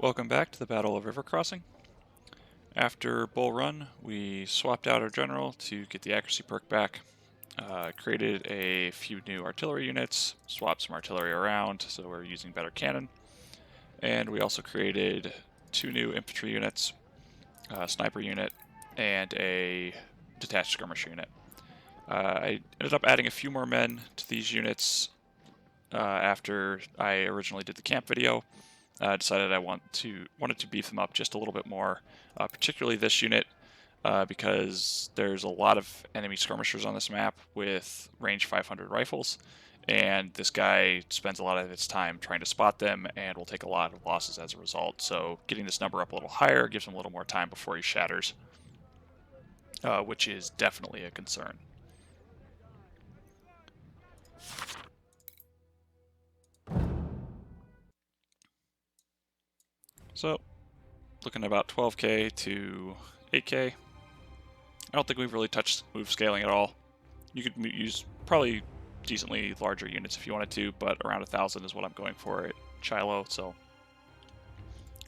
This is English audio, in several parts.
Welcome back to the Battle of River Crossing. After Bull Run, we swapped out our general to get the accuracy perk back, created a few new artillery units, swapped some artillery around so we're using better cannon, and we also created 2 new infantry units, a sniper unit, and a detached skirmisher unit. I ended up adding a few more men to these units after I originally did the camp video. Decided I wanted to beef them up just a little bit more, particularly this unit, because there's a lot of enemy skirmishers on this map with range 500 rifles, and this guy spends a lot of his time trying to spot them and will take a lot of losses as a result. So getting this number up a little higher gives him a little more time before he shatters, which is definitely a concern. So, looking at about 12k to 8k. I don't think we've really touched move scaling at all. You could use probably decently larger units if you wanted to, but around 1,000 is what I'm going for at Shiloh, so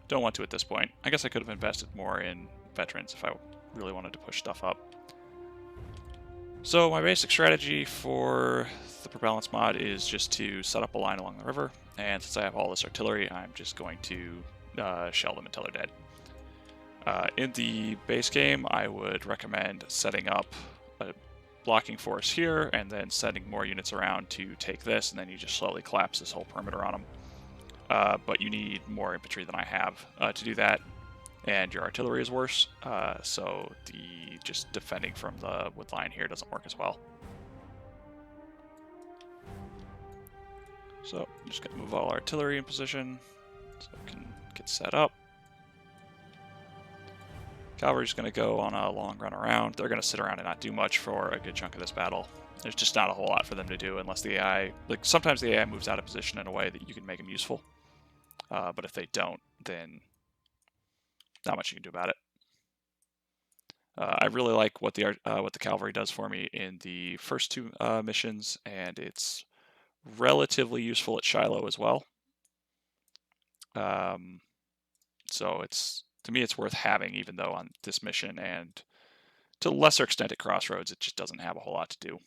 don't want to at this point. I guess I could have invested more in veterans if I really wanted to push stuff up. So my basic strategy for the Rebalance Mod is just to set up a line along the river, and since I have all this artillery, I'm just going to shell them until they're dead. In the base game, I would recommend setting up a blocking force here and then sending more units around to take this, and then you just slowly collapse this whole perimeter on them. But you need more infantry than I have to do that, and your artillery is worse, so the just defending from the wood line here doesn't work as well. So I'm just going to move all our artillery in position so it can get set up. Cavalry's going to go on a long run around. They're going to sit around and not do much for a good chunk of this battle. There's just not a whole lot for them to do unless the AI... Like, sometimes the AI moves out of position in a way that you can make them useful. But if they don't, then not much you can do about it. I really like what the cavalry does for me in the first 2 missions, and it's relatively useful at Shiloh as well. So to me it's worth having, even though on this mission and to a lesser extent at Crossroads it just doesn't have a whole lot to do.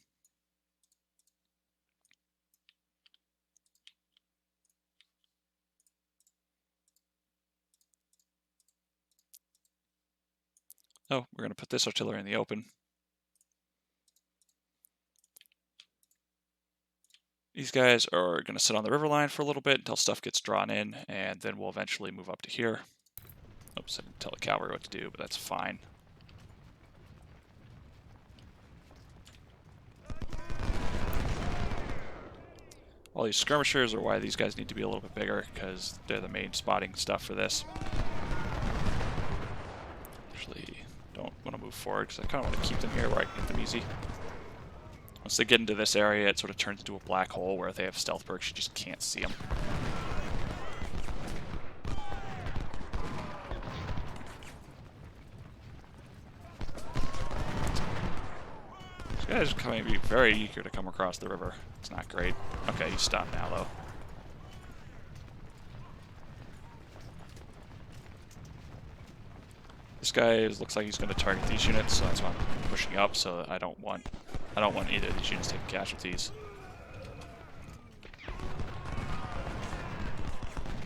So we're going to put this artillery in the open. These guys are going to sit on the river line for a little bit until stuff gets drawn in, and then we'll eventually move up to here. Oops, I didn't tell the cavalry what to do, but that's fine. All these skirmishers are why these guys need to be a little bit bigger, because they're the main spotting stuff for this. Actually, don't want to move forward, because I kind of want to keep them here where I can get them easy. Once they get into this area, it sort of turns into a black hole where if they have stealth perks, you just can't see them. These guys are coming to be very eager to come across the river. It's not great. Okay, he's stopped now, though. This guy looks like he's going to target these units, so that's why I'm pushing up. So I don't want either of these units taking casualties.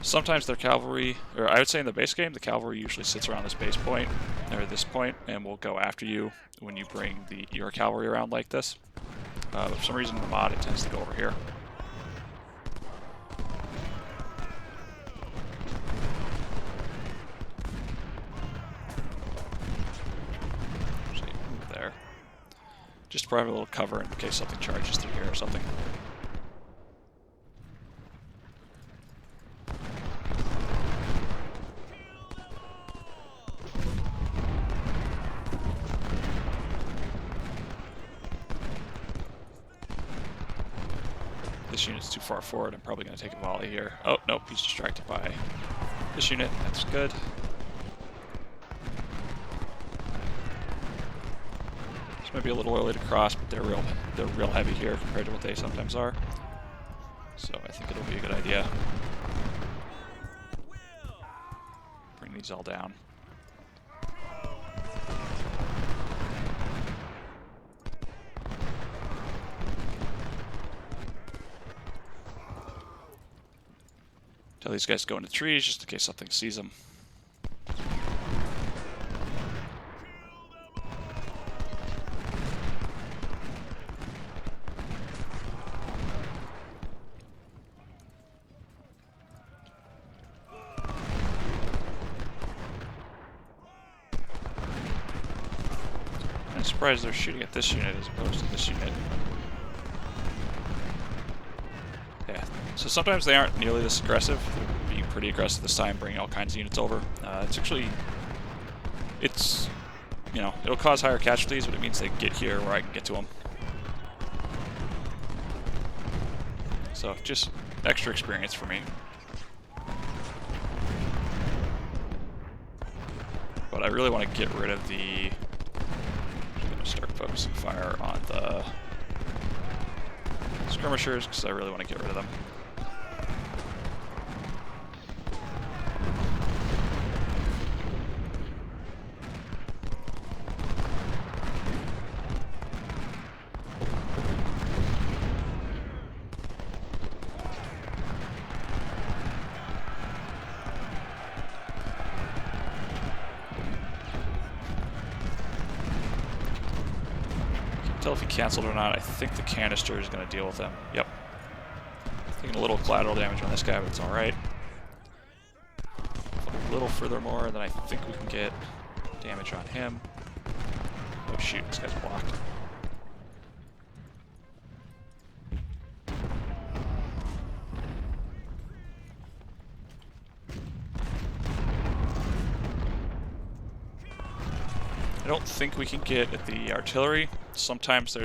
Sometimes their cavalry, or I would say in the base game, the cavalry usually sits around this base point, or this point, and will go after you when you bring your cavalry around like this. But for some reason in the mod, it tends to go over here. Just to provide a little cover in case something charges through here or something. This unit's too far forward. I'm probably going to take a volley here. Oh, nope, he's distracted by this unit. That's good. Might be a little early to cross, but they're real heavy here compared to what they sometimes are. So I think it'll be a good idea. getting these all down. Tell these guys to go into trees just in case something sees them. I'm surprised they're shooting at this unit as opposed to this unit. Yeah, so sometimes they aren't nearly this aggressive. They're being pretty aggressive this time, bringing all kinds of units over. It's, you know, it'll cause higher casualties, but it means they can get here where I can get to them. So just extra experience for me. But I really want to get rid of the... I'm going to start focusing fire on the skirmishers because I really want to get rid of them. Tell if he canceled or not. I think the canister is going to deal with him. Yep. Taking a little collateral damage on this guy, but it's alright. A little furthermore, and then I think we can get damage on him. Oh shoot, this guy's blocked. I don't think we can get at the artillery. Sometimes you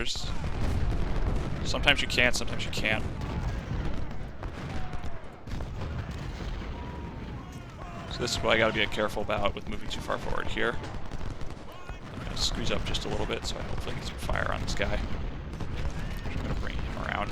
can, sometimes you can't. So this is what I gotta be careful about with moving too far forward here. I'm gonna squeeze up just a little bit so I hopefully get some fire on this guy. I'm gonna bring him around.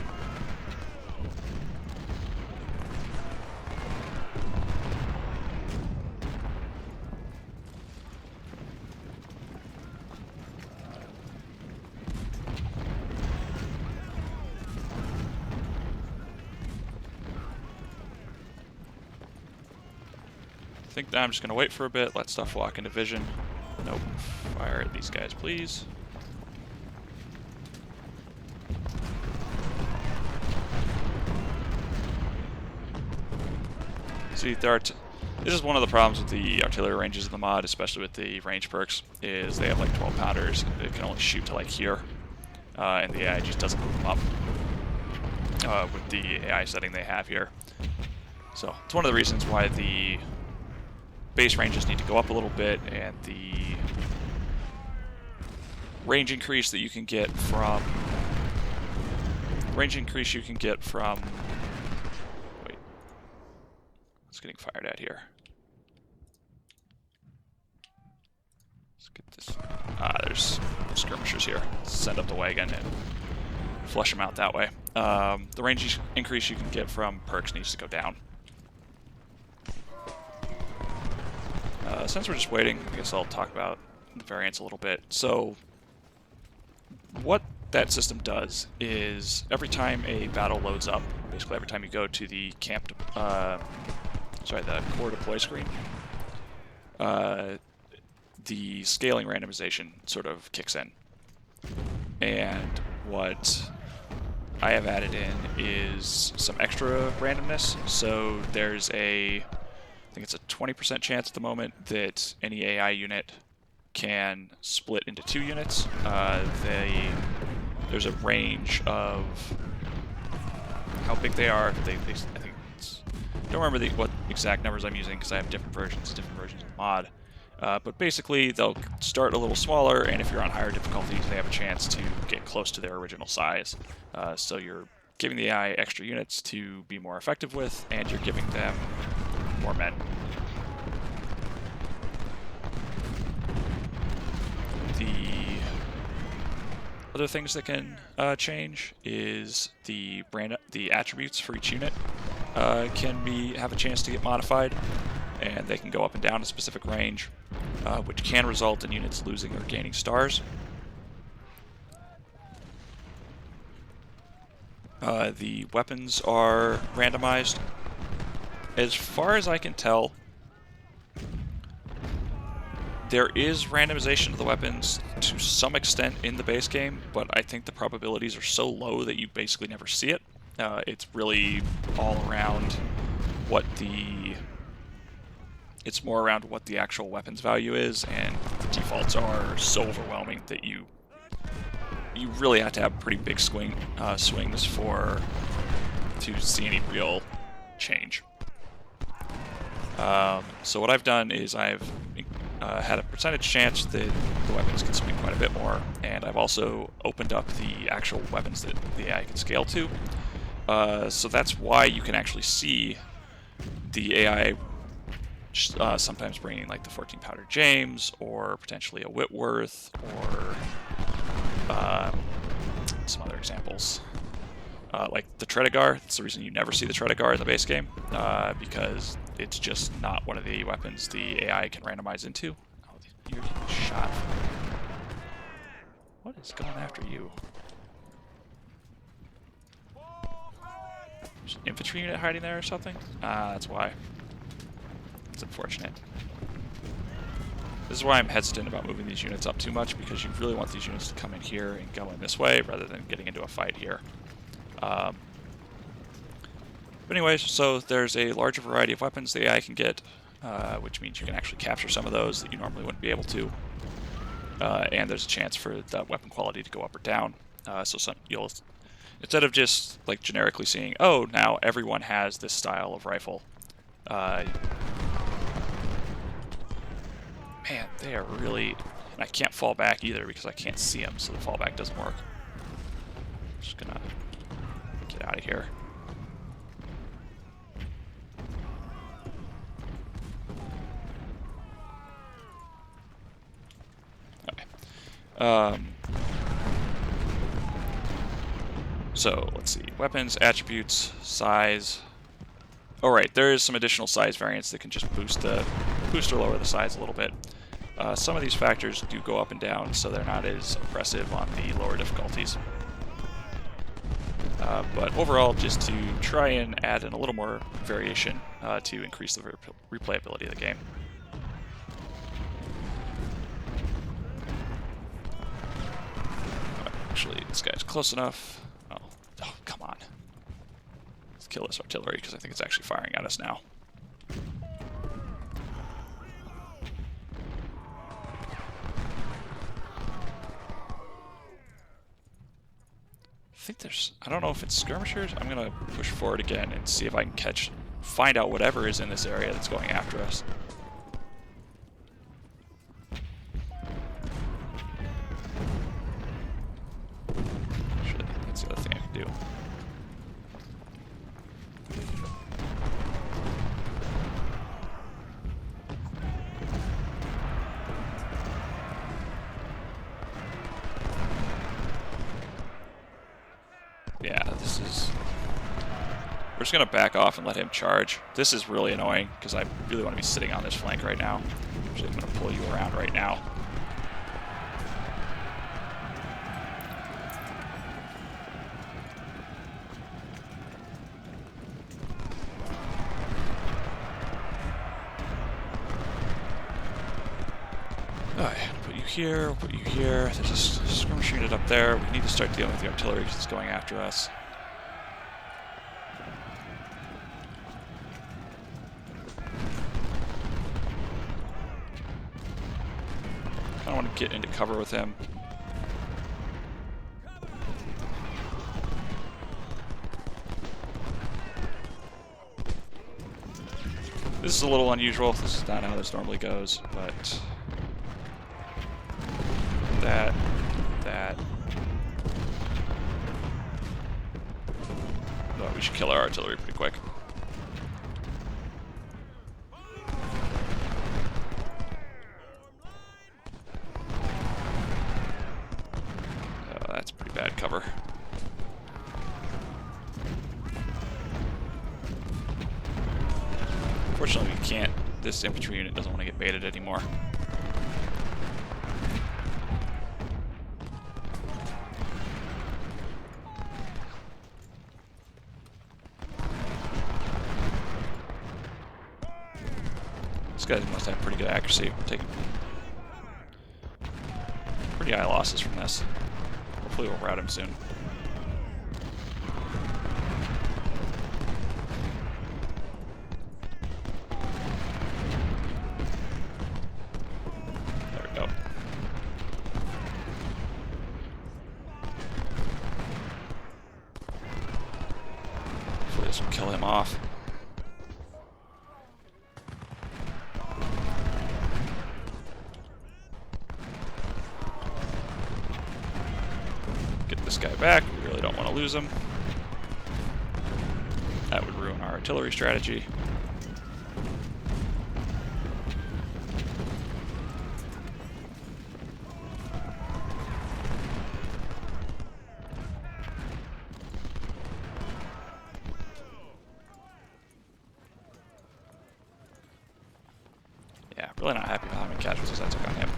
I think I'm just going to wait for a bit, let stuff walk into vision. Nope. Fire at these guys, please. See, this is one of the problems with the artillery ranges in the mod, especially with the range perks, is they have like 12 pounders. It can only shoot to like here, and the AI just doesn't move them up with the AI setting they have here. So it's one of the reasons why the base ranges need to go up a little bit, and the range increase that you can get from wait, what's getting fired at here? Let's get this. There's skirmishers here. Send up the wagon and flush them out that way. The range increase you can get from perks needs to go down. Since we're just waiting, I guess I'll talk about the variants a little bit. So, what that system does is every time a battle loads up, basically every time you go to the the core deploy screen, the scaling randomization sort of kicks in. And what I have added in is some extra randomness. So there's I think it's a 20% chance at the moment that any AI unit can split into 2 units. There's a range of how big they are. I think I don't remember what exact numbers I'm using because I have different versions of the mod. But basically, they'll start a little smaller, and if you're on higher difficulties, they have a chance to get close to their original size. So you're giving the AI extra units to be more effective with, and you're giving them more men. The other things that can change is the attributes for each unit have a chance to get modified. and they can go up and down a specific range, which can result in units losing or gaining stars. The weapons are randomized. As far as I can tell, there is randomization of the weapons to some extent in the base game, but I think the probabilities are so low that you basically never see it. It's really all around what the... It's more around what the actual weapons value is, and the defaults are so overwhelming that you really have to have pretty big swings to see any real change. So what I've done is I've had a percentage chance that the weapons can swing quite a bit more, and I've also opened up the actual weapons that the AI can scale to. So that's why you can actually see the AI sometimes bringing like the 14 Pounder James, or potentially a Whitworth, or some other examples. Like the Tredegar. That's the reason you never see the Tredegar in the base game, because it's just not one of the weapons the AI can randomize into. Oh, you're getting shot. What is going after you? There's an infantry unit hiding there or something? That's why. It's unfortunate. This is why I'm hesitant about moving these units up too much, because you really want these units to come in here and go in this way rather than getting into a fight here. But anyways, so there's a larger variety of weapons the AI can get, which means you can actually capture some of those that you normally wouldn't be able to. And there's a chance for that weapon quality to go up or down. So you'll, instead of just like generically seeing, oh, now everyone has this style of rifle. Man, they are really... And I can't fall back either because I can't see them, so the fallback doesn't work. I'm just gonna get out of here. Okay. So, let's see. Weapons, attributes, size. Oh, right, there is some additional size variants that can just boost or lower the size a little bit. Some of these factors do go up and down, so they're not as oppressive on the lower difficulties. But overall, just to try and add in a little more variation to increase the replayability of the game. Actually, this guy's close enough. Oh, come on. Let's kill this artillery, because I think it's actually firing at us now. I don't know if it's skirmishers. I'm gonna push forward again and see if I can find out whatever is in this area that's going after us. Actually, that's the other thing I can do. Yeah, this is... We're just going to back off and let him charge. This is really annoying, because I really want to be sitting on this flank right now. Actually, I'm going to pull you around right now. Alright, put you here, we'll put you here. There's a skirmish unit up there. We need to start dealing with the artillery because it's going after us. I want to get into cover with him. This is a little unusual. This is not how this normally goes, but that. Oh, we should kill our artillery pretty quick. That's pretty bad cover. Fortunately, we can't this infantry unit doesn't want to get baited anymore. This guy must have pretty good accuracy. We're taking pretty high losses from this. Hopefully we'll rout him soon. There we go. Hopefully this will kill him off. This guy back. We really don't want to lose him. That would ruin our artillery strategy. Yeah, really not happy about how many casualties I took on him.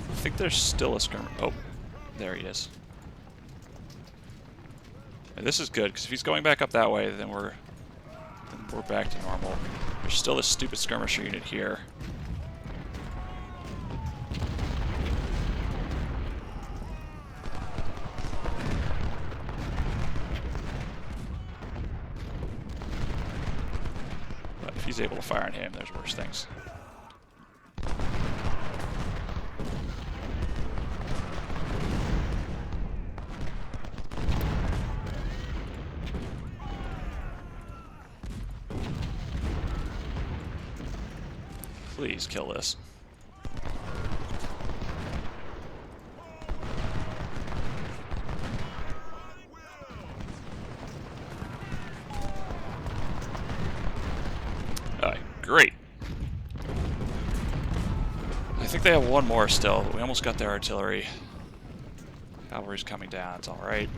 I think there's still a skirmisher. Oh, there he is. And this is good, because if he's going back up that way, then we're back to normal. There's still this stupid skirmisher unit here. But if he's able to fire on him, there's worse things. Please kill this. Alright, great. I think they have one more still, but we almost got their artillery. Cavalry's coming down, it's alright.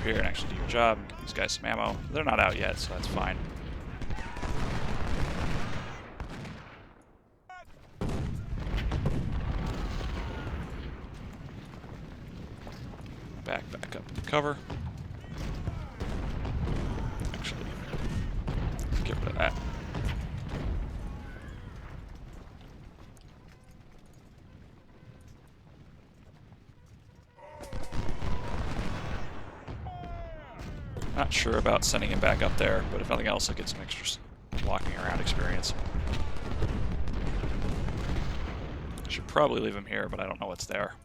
Here and actually do your job and give these guys some ammo. They're not out yet, so that's fine. Back up into cover. Actually, get rid of that. Not sure about sending him back up there, but if nothing else, I'll get some extra walking around experience. I should probably leave him here, but I don't know what's there.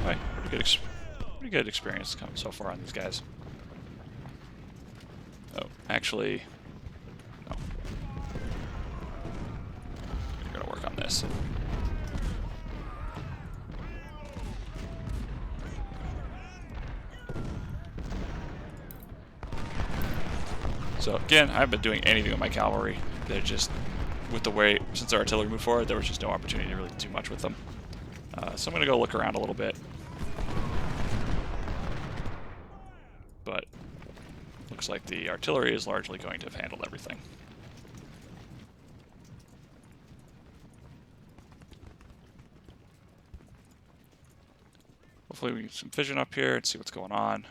Alright, pretty good experience coming so far on these guys. Oh, actually, no. We're gonna work on this. So again, I haven't been doing anything with my cavalry. They're just, with the way, since our artillery moved forward, there was just no opportunity to really do much with them. So I'm gonna go look around a little bit. But looks like the artillery is largely going to have handled everything. Hopefully we get some vision up here and see what's going on.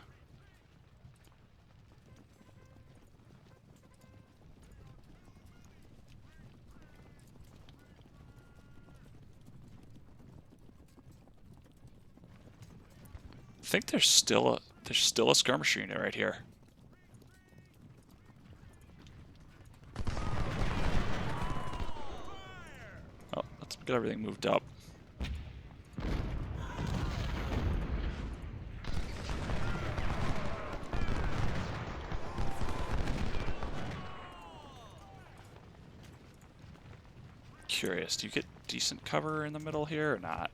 I think there's still a skirmisher unit right here. Oh, let's get everything moved up. curious, do you get decent cover in the middle here or not?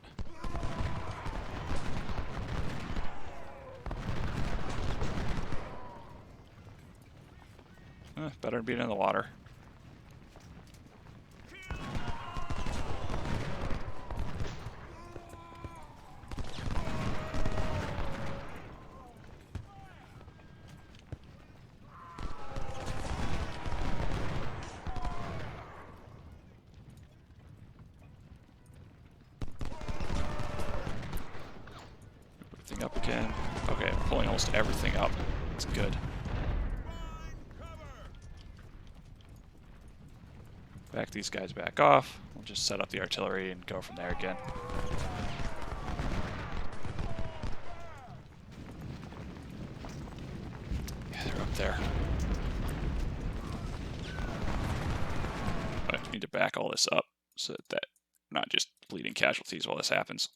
Better than being in the water. Everything up again. Okay, I'm pulling almost everything up. It's good. Back these guys back off. We'll just set up the artillery and go from there again. Yeah, they're up there. I need to back all this up so that we're not just bleeding casualties while this happens.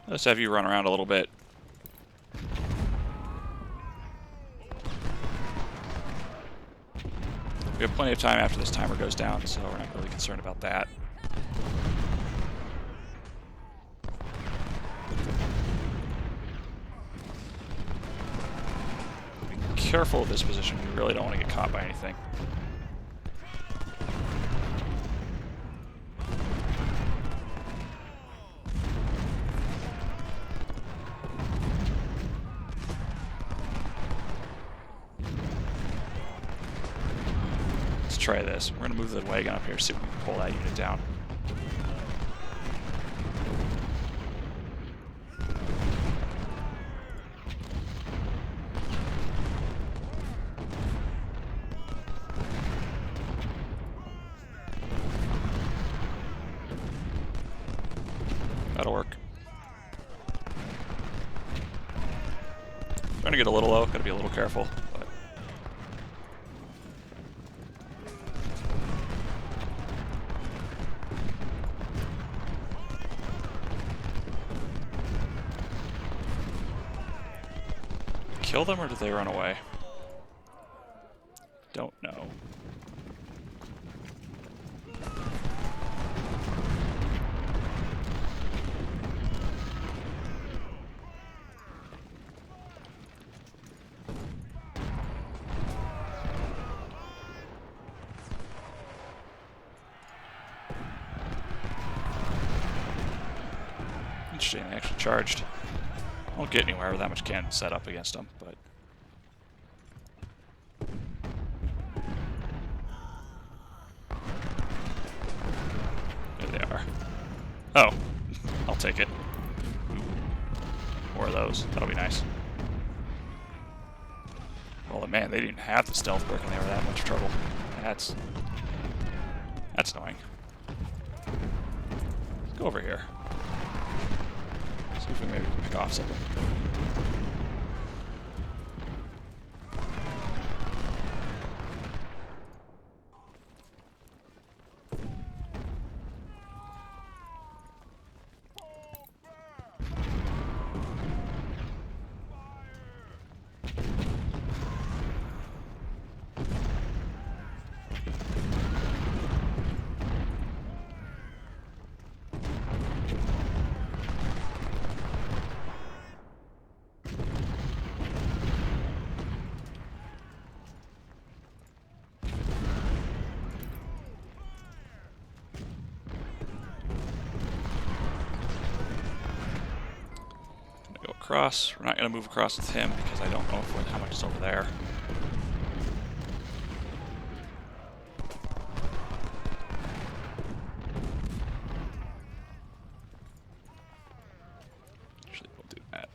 Let's have you run around a little bit. We have plenty of time after this timer goes down, so we're not really concerned about that. Be careful of this position. We really don't want to get caught by anything. Try this. We're going to move the wagon up here, see if we can pull that unit down. That'll work. Trying to get a little low, gotta be a little careful. But kill them or did they run away? Don't know. Interesting, they actually charged. Won't get anywhere with that much cannon set up against them, but there they are. Oh, I'll take it. More of those. That'll be nice. Well, man, they didn't have the stealth perk and they were that much trouble. That's annoying. Let's go over here. See if we maybe pick off something. Across. We're not going to move across with him because I don't know how much is over there. Actually, we'll do that.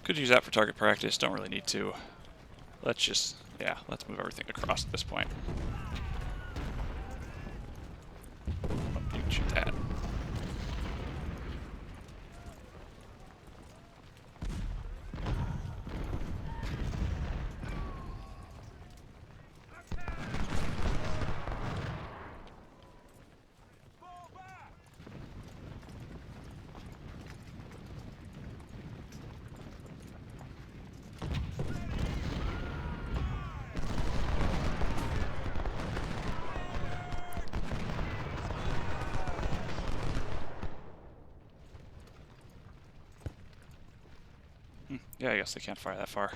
Could use that for target practice, don't really need to. Let's just Yeah, let's move everything across at this point. Oh, you can shoot that. Yeah, I guess they can't fire that far.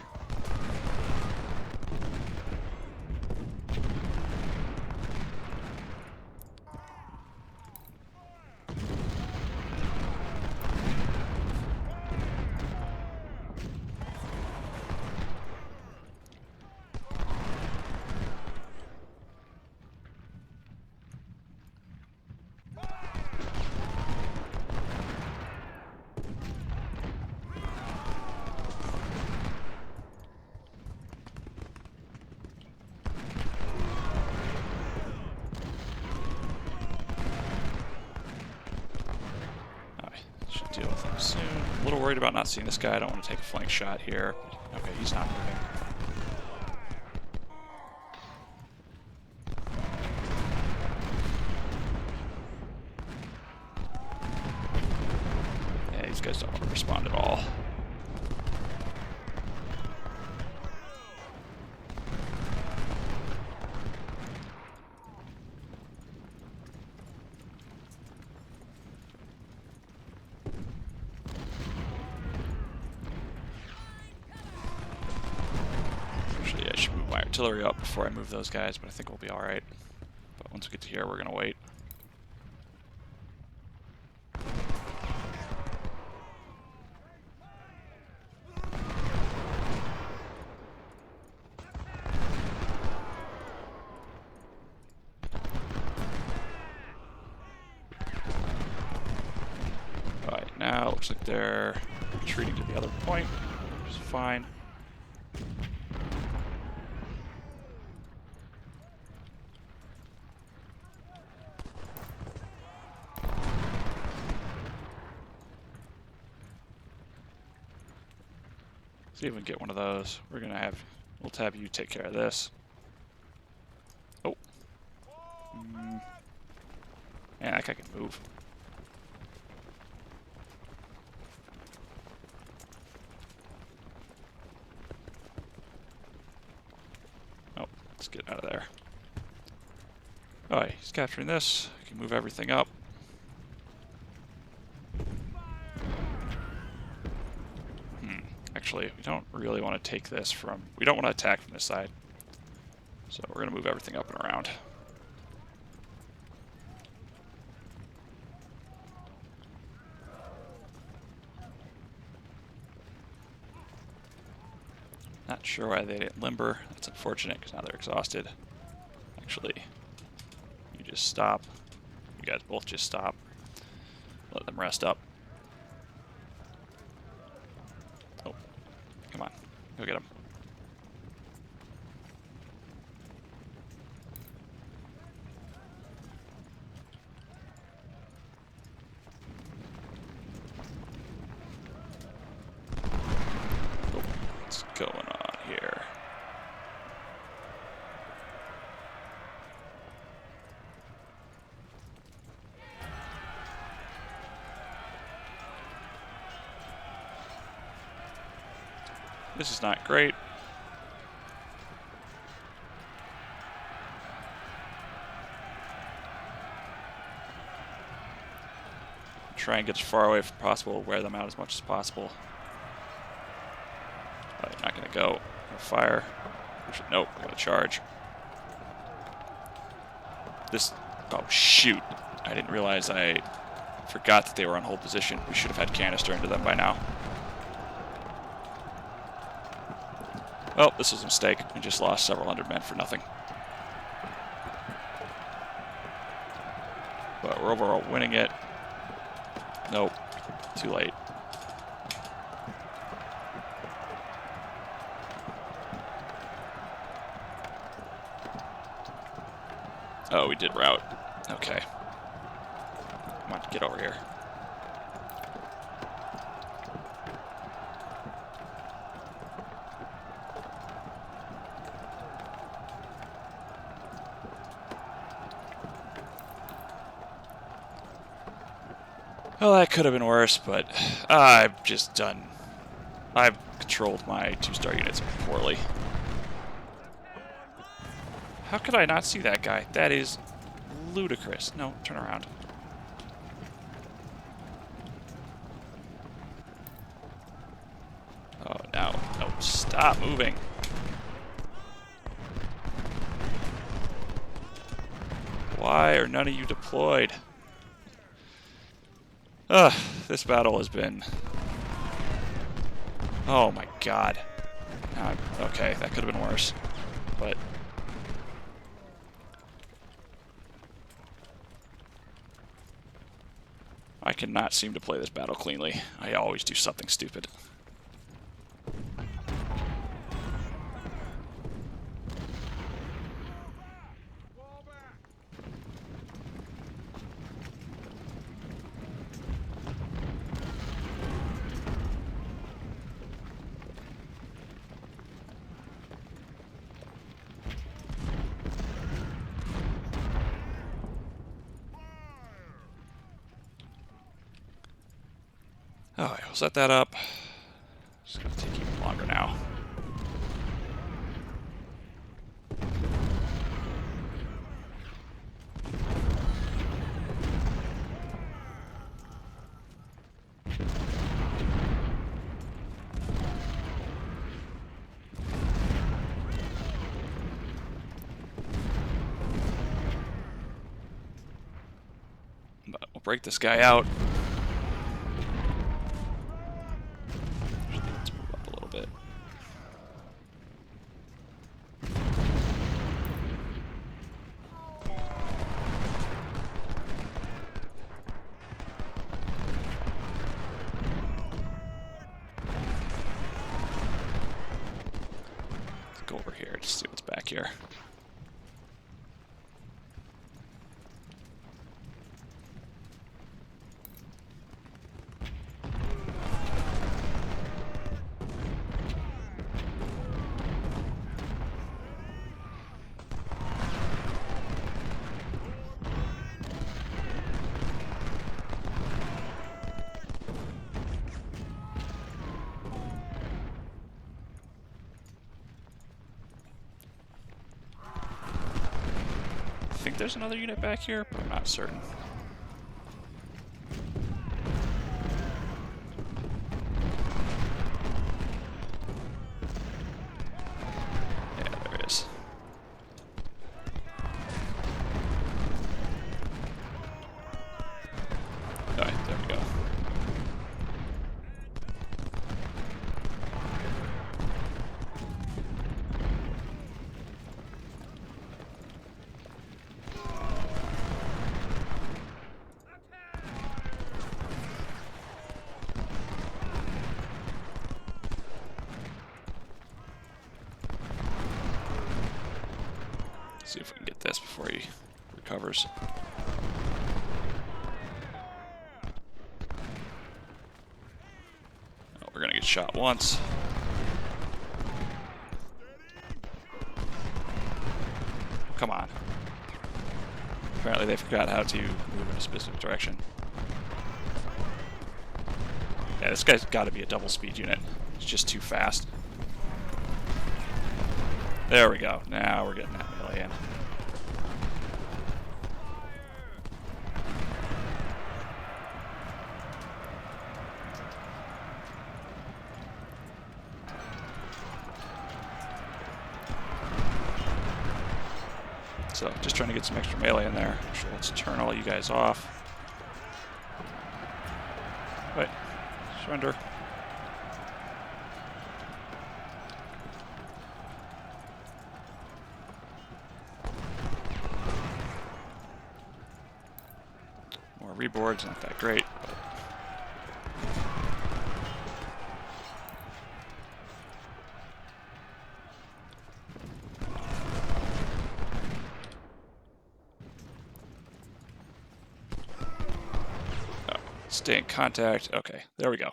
Should deal with him soon. A little worried about not seeing this guy. I don't want to take a flank shot here. Okay, he's not moving. Yeah, these guys don't want to respond at all. Actually, I should move my artillery up before I move those guys, but I think we'll be alright. But once we get to here, we're going to wait. Alright, now it looks like they're retreating to the other point, which is fine. See if we can get one of those. We're gonna have, we'll have you take care of this. Oh. Yeah, that guy can move. Oh, let's get out of there. Alright, he's capturing this. We can move everything up. Actually, we don't really want to take this from... We don't want to attack from this side. So we're going to move everything up and around. Not sure why they didn't limber. That's unfortunate because now they're exhausted. Actually, you just stop. You guys both just stop. Let them rest up. Oh, come on. Go get them. Oh, what's going on here? This is not great. Try and get as far away as possible, wear them out as much as possible. They're not going to go. Fire. Nope, we're going to charge. This... Oh, shoot. I didn't realize I forgot that they were on hold position. We should have had canister into them by now. Well, this was a mistake. We just lost several hundred men for nothing. But we're overall winning it. Nope. Too late. Oh, we did route. Okay. Come on, get over here. Well, that could have been worse, but I've controlled my 2-star units poorly. How could I not see that guy? That is ludicrous. No, turn around. Oh, no. No, stop moving. Why are none of you deployed? Ugh, this battle has been... Oh my god. Okay, that could have been worse. But... I cannot seem to play this battle cleanly. I always do something stupid. Alright, we'll set that up. It's going to take even longer now. But we'll break this guy out. Let's move up a little bit. Let's go over here to see what's back here. I think there's another unit back here, but I'm not certain. Yeah, there is. Alright, there we go. See if we can get this before he recovers. Oh, we're gonna get shot once. Come on. Apparently they forgot how to move in a specific direction. Yeah, this guy's got to be a double speed unit. It's just too fast. There we go. Now we're getting that melee in. So, just trying to get some extra melee in there. Sure, let's turn all you guys off. Wait, surrender. More reboards, not that great, but... Stay in contact. Okay, there we go.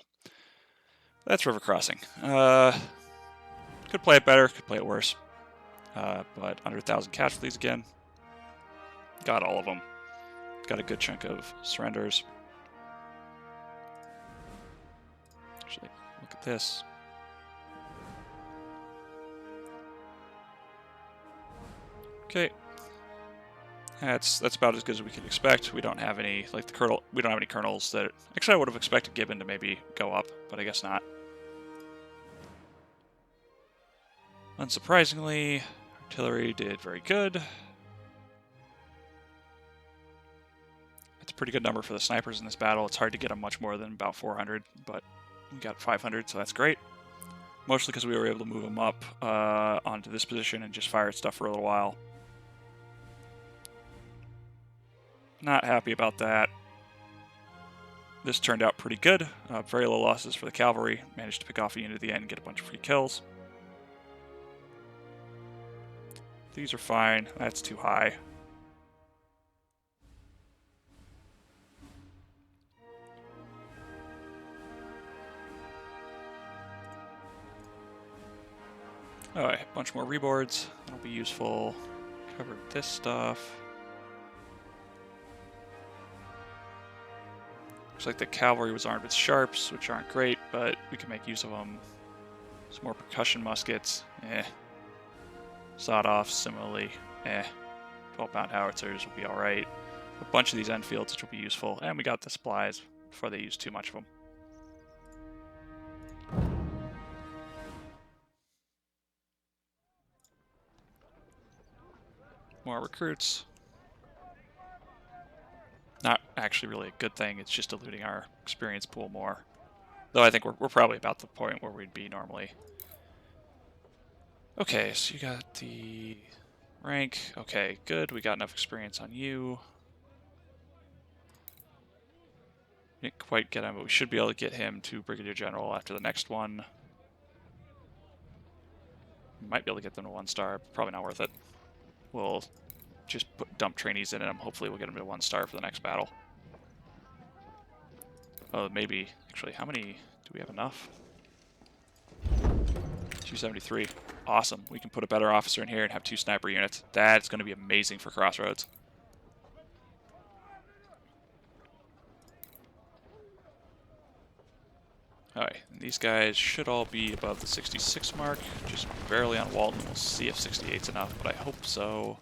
That's river crossing. Could play it better, could play it worse. But under 1,000 casualties again. Got all of them. Got a good chunk of surrenders. Actually, look at this. Okay. That's about as good as we can expect. We don't have any, like the colonel, we don't have any colonels that, actually I would have expected Gibbon to maybe go up, but I guess not. Unsurprisingly, artillery did very good. It's a pretty good number for the snipers in this battle. It's hard to get them much more than about 400, but we got 500, so that's great. Mostly because we were able to move them up onto this position and just fire at stuff for a little while. Not happy about that. This turned out pretty good. Very low losses for the cavalry. Managed to pick off a unit at the end and get a bunch of free kills. These are fine. That's too high. Alright, a bunch more reboards. That'll be useful. Covered this stuff. Looks like the cavalry was armed with sharps, which aren't great, but we can make use of them. Some more percussion muskets. Sawed-offs, similarly. 12-pound howitzers will be alright. A bunch of these Enfields, which will be useful. And we got the supplies before they use too much of them. More recruits. Not actually really a good thing, it's just diluting our experience pool more. Though I think we're probably about the point where we'd be normally. Okay, so you got the rank. Okay, good, we got enough experience on you. Didn't quite get him, but we should be able to get him to Brigadier General after the next one. Might be able to get them to 1-star, probably not worth it. We'll just dump trainees in him. Hopefully we'll get him to 1-star for the next battle. Oh, maybe. Actually, how many? Do we have enough? 273. Awesome. We can put a better officer in here and have 2 sniper units. That's going to be amazing for Crossroads. Alright, these guys should all be above the 66 mark. Just barely on Walton. We'll see if 68's enough, but I hope so.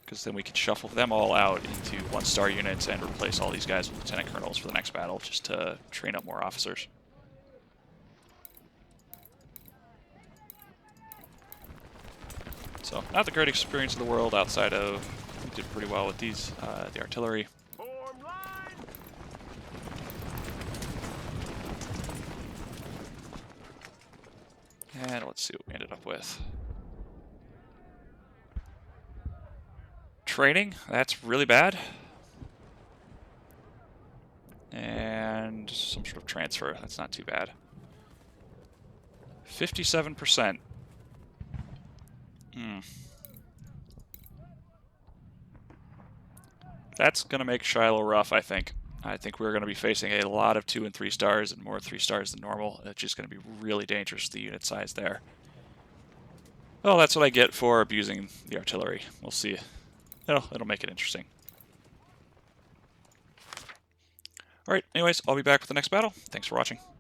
Because then we can shuffle them all out into 1-star units and replace all these guys with lieutenant colonels for the next battle, just to train up more officers. So, not the great experience in the world outside of, we did pretty well with these, the artillery. And let's see what we ended up with. Training, that's really bad. And some sort of transfer, that's not too bad. 57%. That's going to make Shiloh rough, I think. I think we're going to be facing a lot of 2 and 3 stars and more 3 stars than normal. It's just going to be really dangerous, the unit size there. Well, that's what I get for abusing the artillery. We'll see. It'll make it interesting. Alright, anyways, I'll be back with the next battle. Thanks for watching.